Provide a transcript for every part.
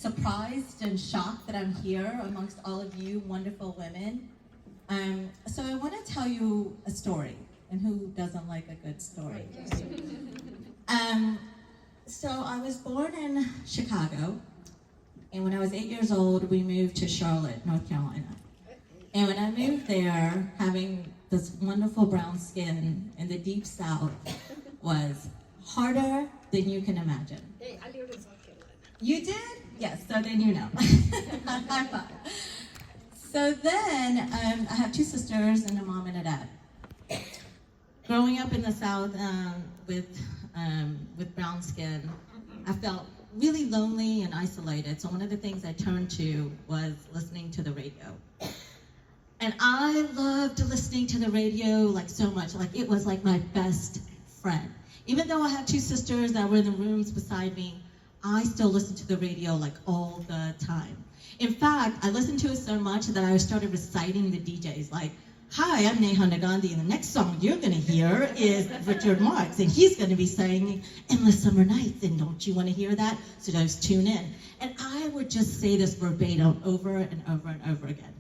surprised and shocked that I'm here amongst all of you wonderful women. So I want to tell you a story, and who doesn't like a good story? So I was born in Chicago, and when I was 8 years old, we moved to Charlotte, North Carolina. And when I moved there, having this wonderful brown skin in the deep South was harder than you can imagine. Hey, I lived in South Carolina. You did? Yes, so then you know. High five. So then, I have two sisters and a mom and a dad. Growing up in the South with brown skin, I felt really lonely and isolated. So one of the things I turned to was listening to the radio. And I loved listening to the radio like so much. Like it was like my best friend. Even though I had two sisters that were in the rooms beside me, I still listened to the radio like all the time. In fact, I listened to it so much that I started reciting the DJs like, "Hi, I'm Neha Nagandhi, and the next song you're gonna hear is Richard Marx, and he's gonna be saying Endless Summer Nights, and don't you wanna hear that? So just tune in." And I would just say this verbatim over and over and over again.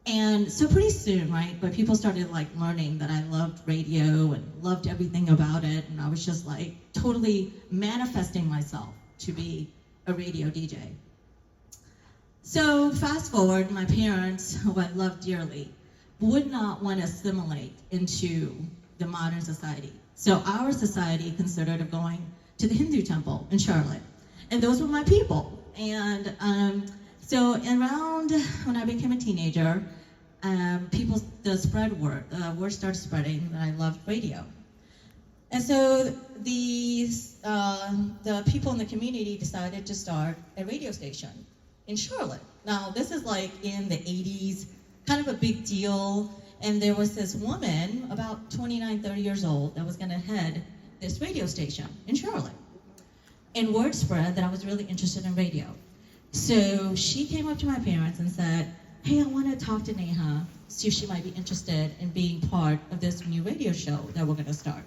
And so pretty soon, right, but people started like learning that I loved radio and loved everything about it, and I was just like totally manifesting myself to be a radio DJ. So fast forward, my parents, who I loved dearly, would not want to assimilate into the modern society. So our society considered of going to the Hindu temple in Charlotte. And those were my people. And so around when I became a teenager, the word started spreading that I loved radio. And so the people in the community decided to start a radio station in Charlotte. Now, this is like in the 80s, kind of a big deal. And there was this woman, about 29, 30 years old, that was gonna head this radio station in Charlotte. And word spread that I was really interested in radio. So she came up to my parents and said, "Hey, I wanna talk to Neha, see if she might be interested in being part of this new radio show that we're gonna start."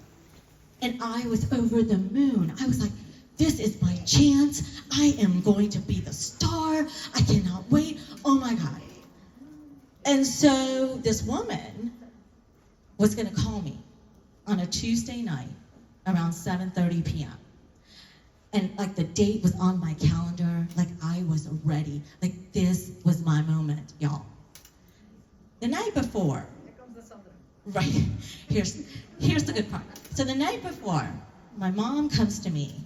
And I was over the moon. I was like, this is my chance. I am going to be the star. I cannot wait. Oh my God. And so this woman was gonna call me on a Tuesday night around 7:30 p.m. And like the date was on my calendar, like I was ready. Like this was my moment, y'all. The night before, Here comes the sun. right, here's the good part. So the night before, my mom comes to me.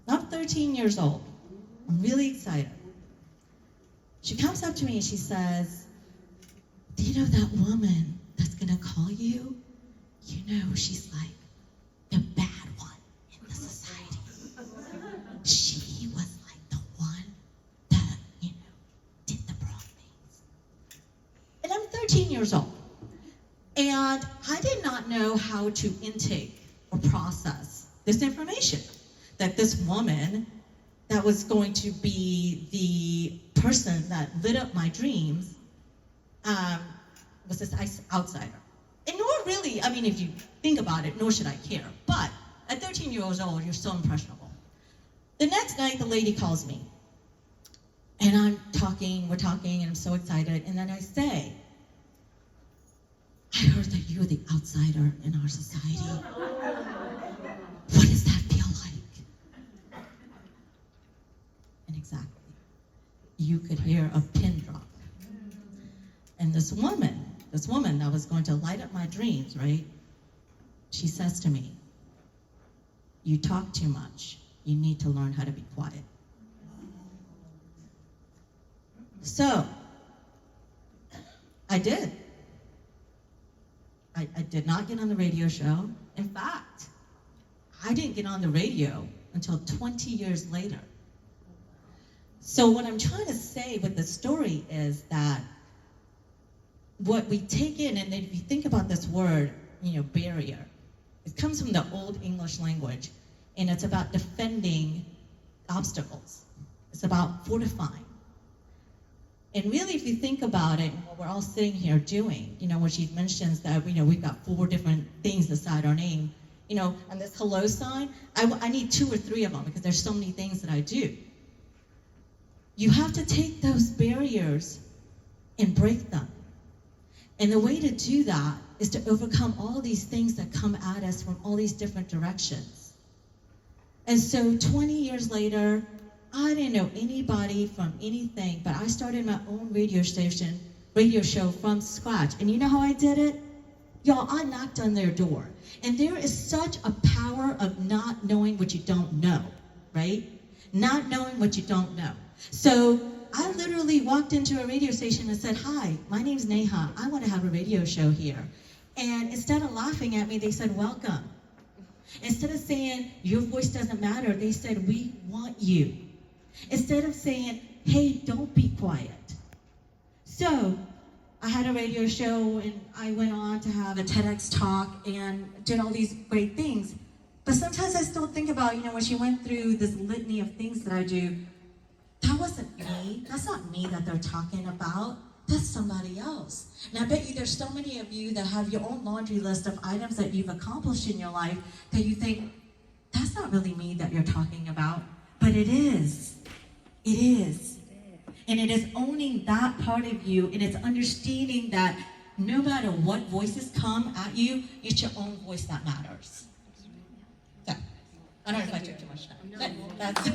I'm 13 years old. I'm really excited. She comes up to me and she says, "Do you know that woman that's gonna call you? You know, she's like the bad one in the society. She was like the one that, did the wrong things." And I'm 13 years old. And I did not know how to intake or process this information. That this woman that was going to be the person that lit up my dreams was this outsider. And nor really, I mean, if you think about it, nor should I care. But at 13 years old, you're so impressionable. The next night, the lady calls me. And we're talking, and I'm so excited. And then I say, "I heard that you're the outsider in our society. What does that feel like?" And exactly, you could hear a pin drop. And this woman that was going to light up my dreams, right? She says to me, "You talk too much. You need to learn how to be quiet." So, I did. I did not get on the radio show. In fact, I didn't get on the radio until 20 years later. So what I'm trying to say with the story is that what we take in, and if you think about this word, barrier, it comes from the Old English language, and it's about defending obstacles. It's about fortifying. And really, if you think about it, what we're all sitting here doing, when she mentions that, we've got 4 different things beside our name, and this hello sign, I need 2 or 3 of them because there's so many things that I do. You have to take those barriers and break them. And the way to do that is to overcome all these things that come at us from all these different directions. And so 20 years later, I didn't know anybody from anything, but I started my own radio show from scratch. And you know how I did it? Y'all, I knocked on their door. And there is such a power of not knowing what you don't know, right? Not knowing what you don't know. So I literally walked into a radio station and said, "Hi, my name's Neha. I want to have a radio show here." And instead of laughing at me, they said, "Welcome." Instead of saying, "Your voice doesn't matter," they said, "We want you." Instead of saying, "Hey, don't be quiet." So I had a radio show, and I went on to have a TEDx talk and did all these great things. But sometimes I still think about, when she went through this litany of things that I do, that wasn't me. That's not me that they're talking about. That's somebody else. And I bet you there's so many of you that have your own laundry list of items that you've accomplished in your life that you think, that's not really me that you're talking about. But it is. It is. And it is owning that part of you, and it's understanding that no matter what voices come at you, it's your own voice that matters. So, I don't know if I took too much time. But that's